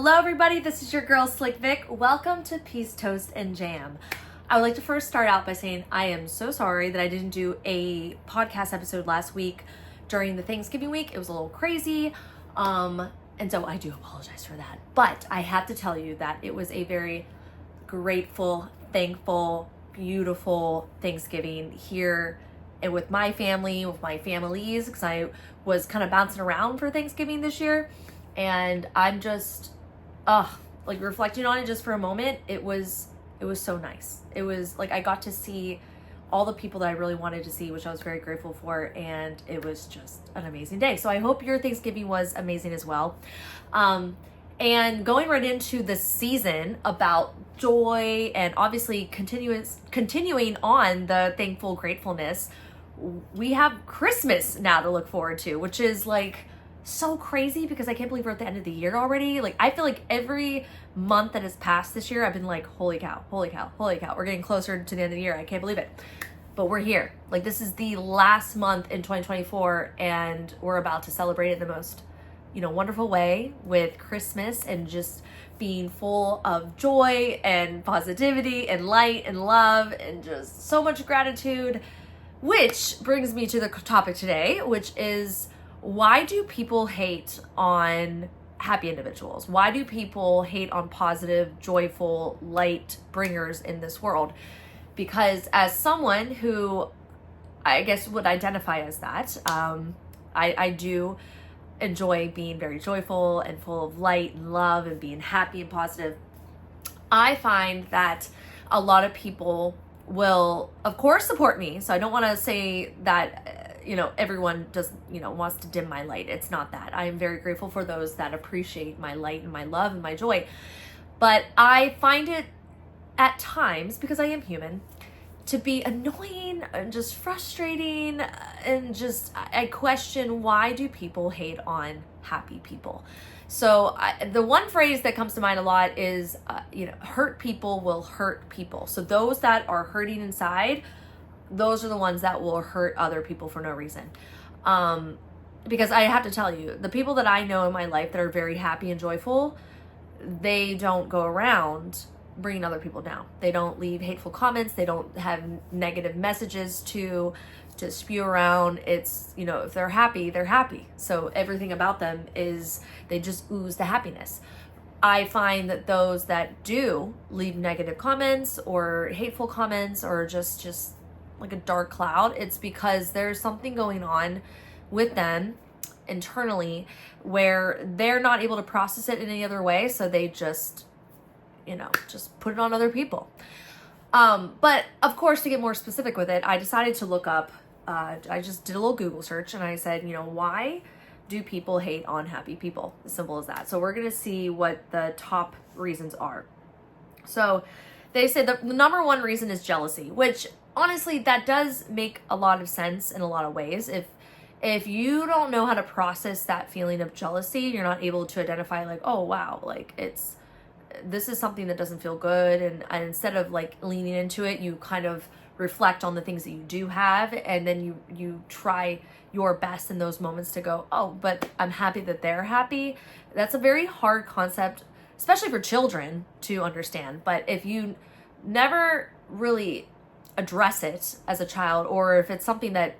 Hello everybody, this is your girl Slick Vic. Welcome to Peace, Toast, and Jam. I would like to first start out by saying I am so sorry that I didn't do a podcast episode last week during the Thanksgiving week. It was a little crazy, and so I do apologize for that. But I have to tell you that it was a very grateful, thankful, beautiful Thanksgiving here and with my family, with my families, because I was kind of bouncing around for Thanksgiving this year. And I'm just, like reflecting on it just for a moment, it was so nice. It was like I got to see all the people that I really wanted to see, which I was very grateful for, and it was just an amazing day. So I hope your Thanksgiving was amazing as well. And going right into the season about joy and obviously continuing on the thankful gratefulness, we have Christmas now to look forward to, which is like so crazy because I can't believe we're at the end of the year already. Like I feel like every month that has passed this year, I've been like, holy cow, holy cow, holy cow. We're getting closer to the end of the year. I can't believe it. But we're here. Like this is the last month in 2024 and we're about to celebrate it in the most, wonderful way with Christmas and just being full of joy and positivity and light and love and just so much gratitude, which brings me to the topic today, which is, why do people hate on happy individuals? Why do people hate on positive, joyful, light bringers in this world? Because as someone who I guess would identify as that, I do enjoy being very joyful and full of light and love and being happy and positive. I find that a lot of people will, of course, support me. So I don't want to say that everyone just, wants to dim my light. It's not that. I am very grateful for those that appreciate my light and my love and my joy. But I find it at times, because I am human, to be annoying and just frustrating and just, I question, why do people hate on happy people? So the one phrase that comes to mind a lot is, hurt people will hurt people. So those that are hurting inside, those are the ones that will hurt other people for no reason. Because I have to tell you, the people that I know in my life that are very happy and joyful, they don't go around bringing other people down. They don't leave hateful comments. They don't have negative messages to spew around. It's, if they're happy, they're happy. So everything about them is, they just ooze the happiness. I find that those that do leave negative comments or hateful comments or just like a dark cloud, it's because there's something going on with them internally where they're not able to process it in any other way. So they just put it on other people. But of course, to get more specific with it, I decided to look up, I just did a little Google search and I said, why do people hate on happy people? As simple as that. So we're going to see what the top reasons are. So they said the number one reason is jealousy, which honestly, that does make a lot of sense in a lot of ways. If you don't know how to process that feeling of jealousy, you're not able to identify like, oh wow, like this is something that doesn't feel good. And instead of like leaning into it, you kind of reflect on the things that you do have. And then you try your best in those moments to go, oh, but I'm happy that they're happy. That's a very hard concept, especially for children to understand. But if you never really address it as a child, or if it's something that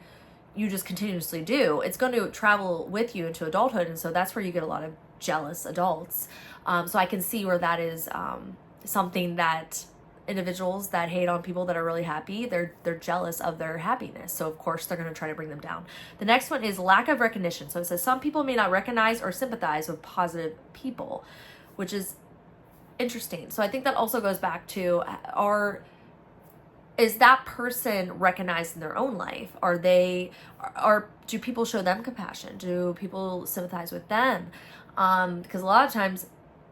you just continuously do, it's going to travel with you into adulthood. And so that's where you get a lot of jealous adults. So I can see where that is something that individuals that hate on people that are really happy, they're jealous of their happiness. So of course they're going to try to bring them down. The next one is lack of recognition. So it says some people may not recognize or sympathize with positive people, which is interesting. So I think that also goes back to is that person recognized in their own life? Do people show them compassion? Do people sympathize with them? Because a lot of times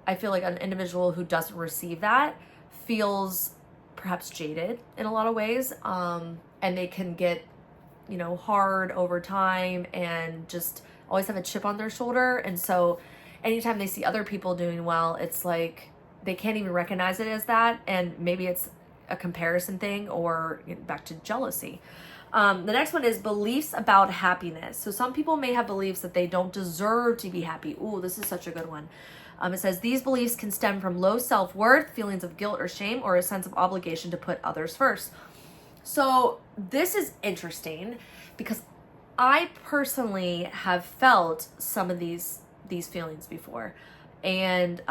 I feel like an individual who doesn't receive that feels perhaps jaded in a lot of ways. And they can get, hard over time and just always have a chip on their shoulder. And so anytime they see other people doing well, it's like they can't even recognize it as that. And maybe it's a comparison thing or back to jealousy. The next one is beliefs about happiness. So some people may have beliefs that they don't deserve to be happy. Ooh, this is such a good one. It says, these beliefs can stem from low self-worth, feelings of guilt or shame, or a sense of obligation to put others first. So this is interesting because I personally have felt some of these feelings before. And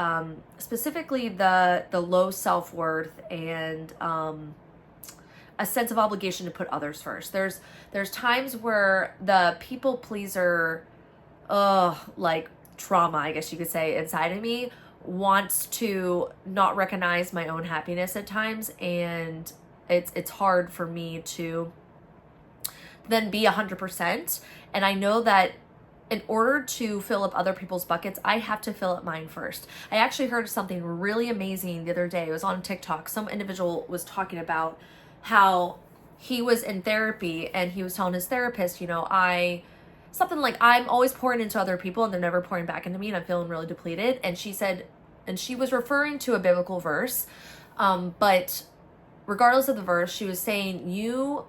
specifically the low self-worth and a sense of obligation to put others first. There's times where the people pleaser, like trauma, I guess you could say, inside of me wants to not recognize my own happiness at times, and it's hard for me to then be 100%. And I know that in order to fill up other people's buckets, I have to fill up mine first. I actually heard something really amazing the other day. It was on TikTok. Some individual was talking about how he was in therapy and he was telling his therapist, something like, I'm always pouring into other people and they're never pouring back into me and I'm feeling really depleted. And she said, and she was referring to a biblical verse, but regardless of the verse, she was saying, you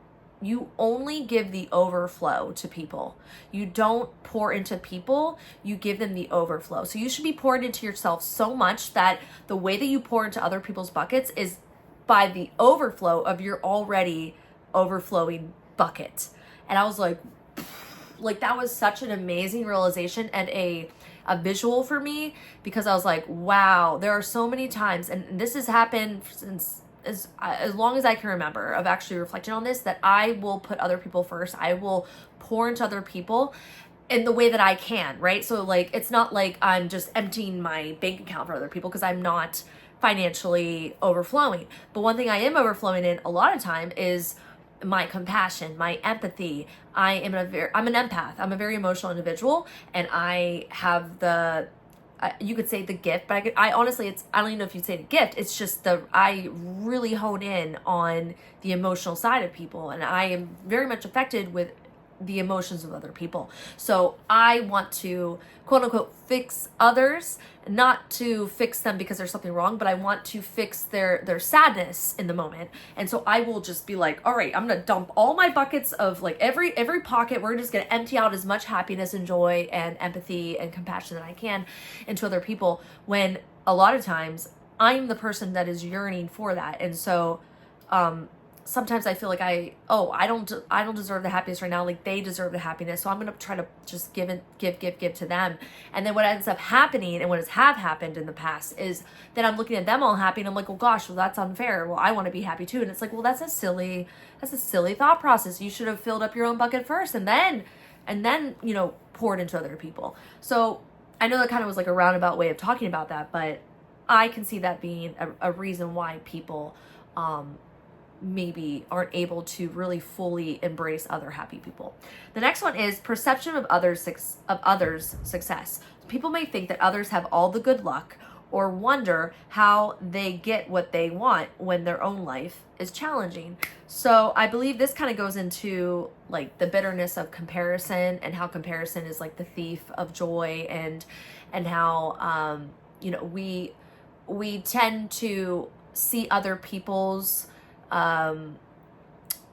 only give the overflow to people. You don't pour into people, you give them the overflow. So you should be pouring into yourself so much that the way that you pour into other people's buckets is by the overflow of your already overflowing bucket. And I was like that was such an amazing realization and a visual for me, because I was like, wow, there are so many times, and this has happened since as long as I can remember, of actually reflecting on this, that I will put other people first. I will pour into other people in the way that I can, right? So like, it's not like I'm just emptying my bank account for other people, because I'm not financially overflowing. But one thing I am overflowing in a lot of time is my compassion, my empathy. I'm an empath. I'm a very emotional individual, and I have you could say the gift, but I honestly, I don't even know if you'd say the gift. It's just I really hone in on the emotional side of people, and I am very much affected with the emotions of other people. So I want to, quote unquote, fix others, not to fix them because there's something wrong, but I want to fix their sadness in the moment. And so I will just be like, all right, I'm going to dump all my buckets of like every pocket. We're just going to empty out as much happiness and joy and empathy and compassion that I can into other people, when a lot of times I'm the person that is yearning for that. And so, sometimes I feel like I don't deserve the happiness right now. Like, they deserve the happiness. So I'm going to try to just give to them. And then what ends up happening, and what has happened in the past, is that I'm looking at them all happy and I'm like, well, gosh, well, that's unfair. Well, I want to be happy too. And it's like, well, that's a silly thought process. You should have filled up your own bucket first and then, poured into other people. So I know that kind of was like a roundabout way of talking about that, but I can see that being a reason why people, maybe aren't able to really fully embrace other happy people. The next one is perception of others' success. People may think that others have all the good luck, or wonder how they get what they want when their own life is challenging. So I believe this kind of goes into like the bitterness of comparison, and how comparison is like the thief of joy, and how we tend to see other people's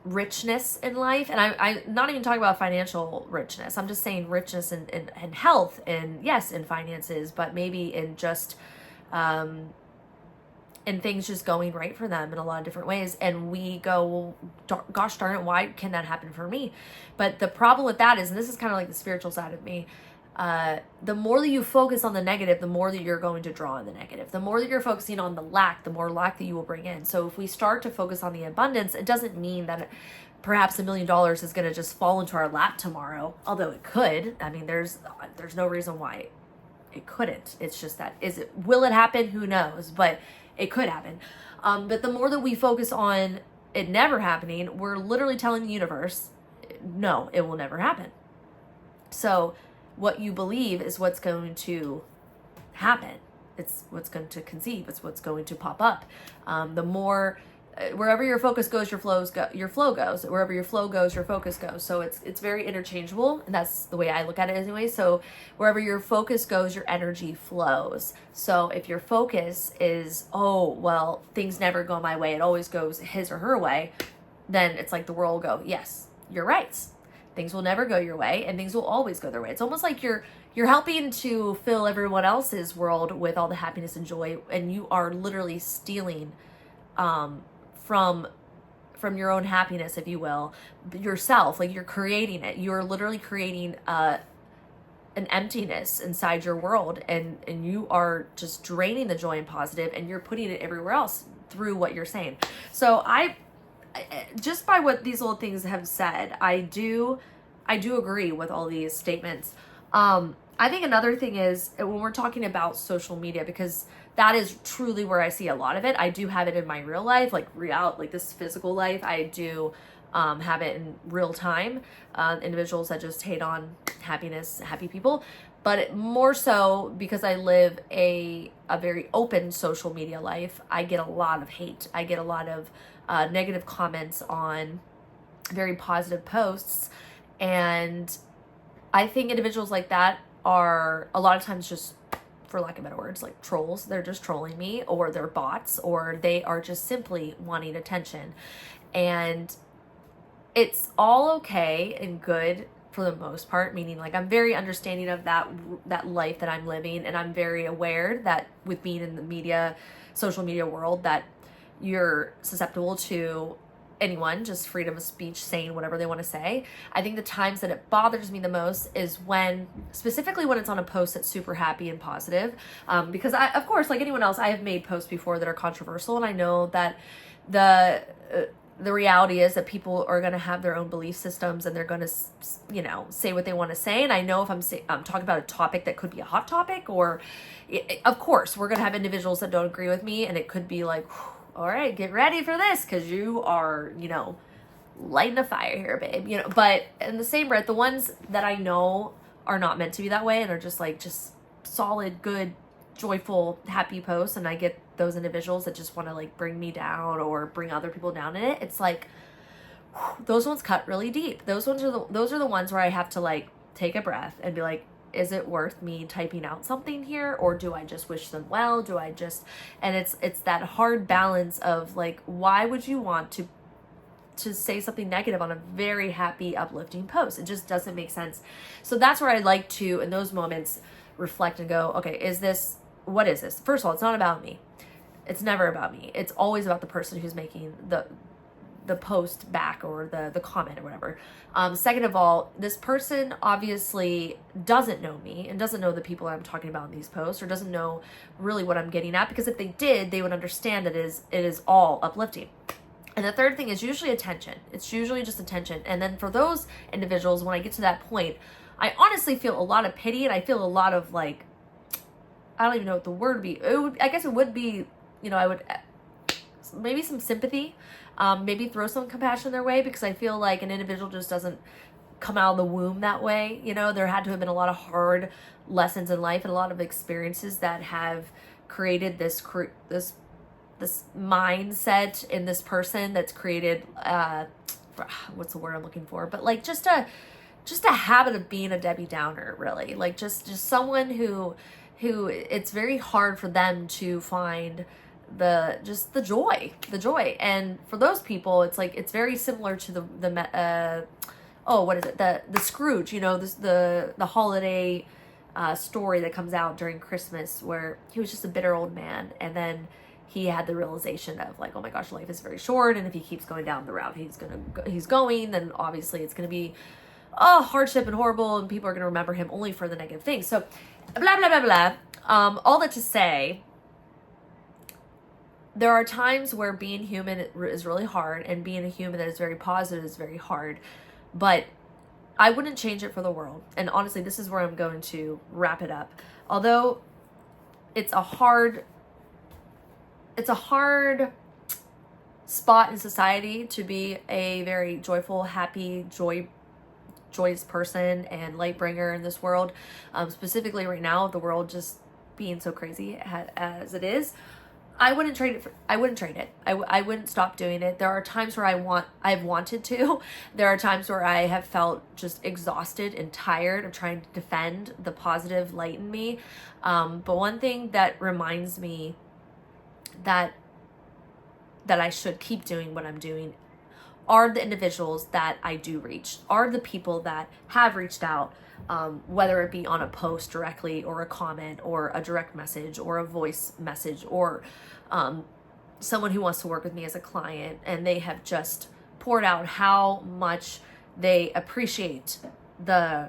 richness in life. And I'm not even talking about financial richness. I'm just saying richness in health, and yes, in finances, but maybe in just, in things just going right for them in a lot of different ways. And we go, well, gosh darn it, why can that happen for me? But the problem with that is, and this is kind of like the spiritual side of me, the more that you focus on the negative, the more that you're going to draw in the negative. The more that you're focusing on the lack, the more lack that you will bring in. So if we start to focus on the abundance, it doesn't mean that perhaps $1 million is going to just fall into our lap tomorrow, although it could. I mean, there's no reason why it couldn't. It's just that, will it happen? Who knows? But it could happen. But the more that we focus on it never happening, we're literally telling the universe, no, it will never happen. So what you believe is what's going to happen. It's what's going to conceive. It's what's going to pop up. The more, wherever your focus goes, your flow goes. Wherever your flow goes, your focus goes. So it's very interchangeable, and that's the way I look at it anyway. So wherever your focus goes, your energy flows. So if your focus is, oh, well, things never go my way, it always goes his or her way, then it's like the world will go, yes, you're right. Things will never go your way, and things will always go their way. It's almost like you're you're helping to fill everyone else's world with all the happiness and joy, and you are literally stealing from your own happiness, if you will, yourself. Like, you're creating it. You're literally creating an emptiness inside your world, and you are just draining the joy and positive, and you're putting it everywhere else through what you're saying. So I just by what these little things have said, I do agree with all these statements. I think another thing is when we're talking about social media, because that is truly where I see a lot of it. I do have it in my real life, like this physical life. I do have it in real time. Individuals that just hate on happiness, happy people. But more so because I live a very open social media life, I get a lot of hate. I get a lot of negative comments on very positive posts. And I think individuals like that are a lot of times just, for lack of better words, like trolls. They're just trolling me, or they're bots, or they are just simply wanting attention. And it's all okay and good for the most part, meaning like I'm very understanding of that life that I'm living, and I'm very aware that with being in the media, social media world, that you're susceptible to anyone, just freedom of speech, saying whatever they want to say. I think the times that it bothers me the most is specifically when it's on a post that's super happy and positive. Because I, of course, like anyone else, I have made posts before that are controversial, and I know that the reality is that people are going to have their own belief systems, and they're going to, say what they want to say. And I know if I'm talking about a topic that could be a hot topic, or of course, we're going to have individuals that don't agree with me, and it could be like, all right, get ready for this, because you are, lighting a fire here, babe. But in the same breath, the ones that I know are not meant to be that way and are just solid, good, joyful, happy posts, and I get those individuals that just want to bring me down or bring other people down in it. It's like, whew, those ones cut really deep. Those are the ones where I have to take a breath and be like, is it worth me typing out something here, or do I just wish them well? And it's that hard balance of why would you want to say something negative on a very happy, uplifting post? It just doesn't make sense. So that's where I like to, in those moments, reflect and go, okay, what is this? First of all, it's not about me. It's never about me. It's always about the person who's making the post back, or the comment or whatever. Second of all, this person obviously doesn't know me and doesn't know the people I'm talking about in these posts, or doesn't know really what I'm getting at, because if they did, they would understand that it is all uplifting. And the third thing is usually attention. It's usually just attention. And then for those individuals, when I get to that point, I honestly feel a lot of pity, and I feel a lot of I don't even know what the word would be. I guess it would be, I would maybe some sympathy, maybe throw some compassion their way, because I feel like an individual just doesn't come out of the womb that way. There had to have been a lot of hard lessons in life and a lot of experiences that have created this mindset in this person that's created, what's the word I'm looking for? But just a habit of being a Debbie Downer, really. Just someone who it's very hard for them to find the joy. And for those people, it's very similar to the Scrooge, the holiday story that comes out during Christmas, where he was just a bitter old man, and then he had the realization of oh my gosh, life is very short, and if he keeps going down the route he's going, then obviously it's going to be hardship and horrible, and people are going to remember him only for the negative things. So blah blah blah blah. All that to say, there are times where being human is really hard, and being a human that is very positive is very hard, but I wouldn't change it for the world. And honestly, this is where I'm going to wrap it up. Although it's a hard spot in society to be a very joyful, happy, joyous person and light bringer in this world, specifically right now, the world just being so crazy as it is. I wouldn't trade it. I wouldn't stop doing it. There are times where I've wanted to. There are times where I have felt just exhausted and tired of trying to defend the positive light in me. But one thing that reminds me that I should keep doing what I'm doing are the individuals that I do reach, are the people that have reached out, whether it be on a post directly or a comment or a direct message or a voice message or someone who wants to work with me as a client, and they have just poured out how much they appreciate the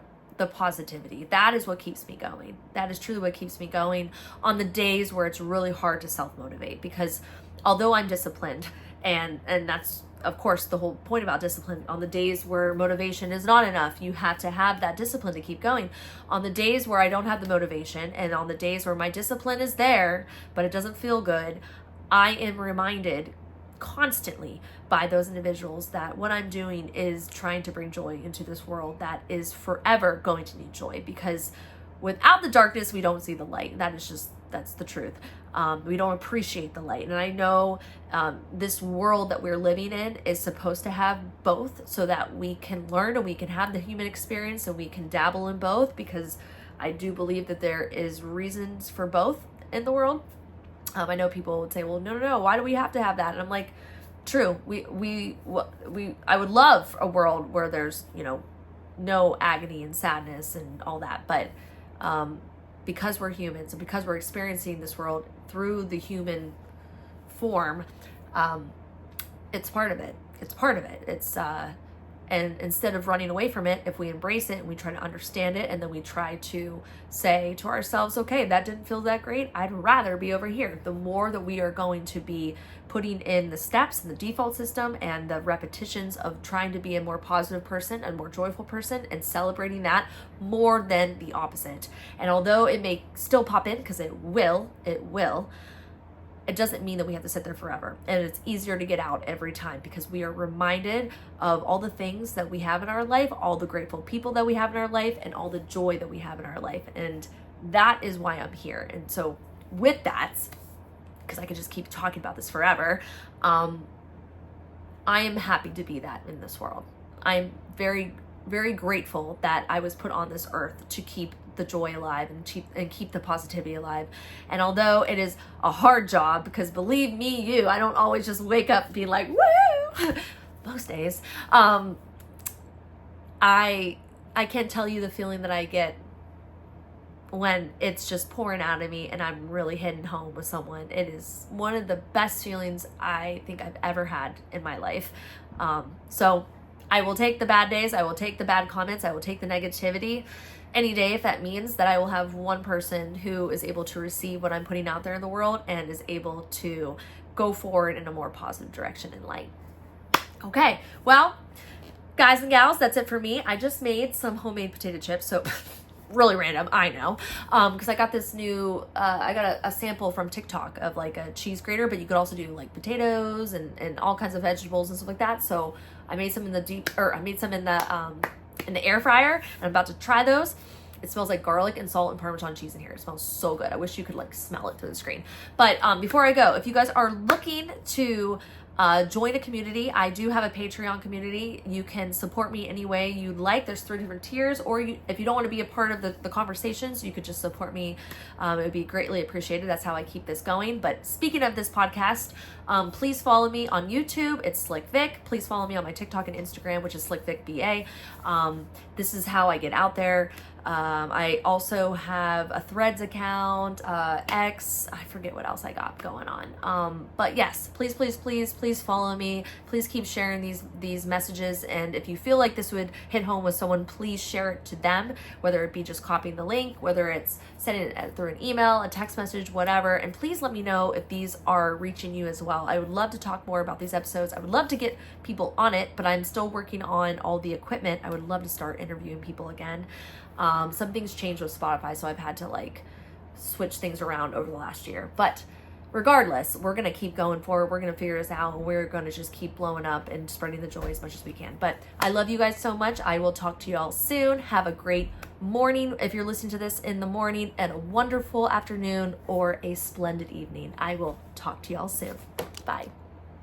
positivity. That is what keeps me going. That is truly what keeps me going on the days where it's really hard to self-motivate, because although I'm disciplined, and that's of course the whole point about discipline, on the days where motivation is not enough, you have to have that discipline to keep going. On the days where I don't have the motivation, and on the days where my discipline is there but it doesn't feel good, I am reminded constantly by those individuals that what I'm doing is trying to bring joy into this world that is forever going to need joy, because without the darkness we don't see the light. That's the truth. We don't appreciate the light. And I know this world that we're living in is supposed to have both, so that we can learn and we can have the human experience and we can dabble in both, because I do believe that there is reasons for both in the world. I know people would say, well, no, why do we have to have that? And I'm like, true. I would love a world where there's, no agony and sadness and all that. But because we're humans and because we're experiencing this world through the human form, it's part of it. And instead of running away from it, if we embrace it and we try to understand it, and then we try to say to ourselves, okay, that didn't feel that great, I'd rather be over here. The more that we are going to be putting in the steps and the default system and the repetitions of trying to be a more positive person, a more joyful person, and celebrating that more than the opposite. And although it may still pop in, because it will, it doesn't mean that we have to sit there forever. And it's easier to get out every time, because we are reminded of all the things that we have in our life, all the grateful people that we have in our life, and all the joy that we have in our life. And that is why I'm here. And so with that, because I could just keep talking about this forever, I am happy to be that in this world. I'm very, very grateful that I was put on this earth to keep the joy alive and keep the positivity alive. And although it is a hard job, because believe me, I don't always just wake up and be like, woo, most days. I can't tell you the feeling that I get when it's just pouring out of me and I'm really hitting home with someone. It is one of the best feelings I think I've ever had in my life. So I will take the bad days. I will take the bad comments. I will take the negativity any day, if that means that I will have one person who is able to receive what I'm putting out there in the world and is able to go forward in a more positive direction in light. Okay, well, guys and gals, that's it for me. I just made some homemade potato chips, so really random, I know, because I got this new, I got a sample from TikTok of like a cheese grater, but you could also do like potatoes and all kinds of vegetables and stuff like that. So I made some in the air fryer, and I'm about to try those. It smells like garlic and salt and Parmesan cheese in here. It smells so good. I wish you could like smell it through the screen. But before I go, if you guys are looking to join a community, I do have a Patreon community. You can support me any way you'd like. There's 3 different tiers, or if you don't want to be a part of the conversations, you could just support me. It would be greatly appreciated. That's how I keep this going. But speaking of this podcast, please follow me on YouTube. It's Slick Vic. Please follow me on my TikTok and Instagram, which is SlickVicBA. This is how I get out there. I also have a Threads account, X, I forget what else I got going on. But yes, please follow me. Please keep sharing these messages. And if you feel like this would hit home with someone, please share it to them, whether it be just copying the link, whether it's sending it through an email, a text message, whatever. And please let me know if these are reaching you as well. I would love to talk more about these episodes. I would love to get people on it, but I'm still working on all the equipment. I would love to start interviewing people again. Some things changed with Spotify, so I've had to like switch things around over the last year. But regardless, we're going to keep going forward. We're going to figure this out, and we're going to just keep blowing up and spreading the joy as much as we can. But I love you guys so much. I will talk to you all soon. Have a great morning if you're listening to this in the morning, and a wonderful afternoon or a splendid evening. I will talk to you all soon. Bye.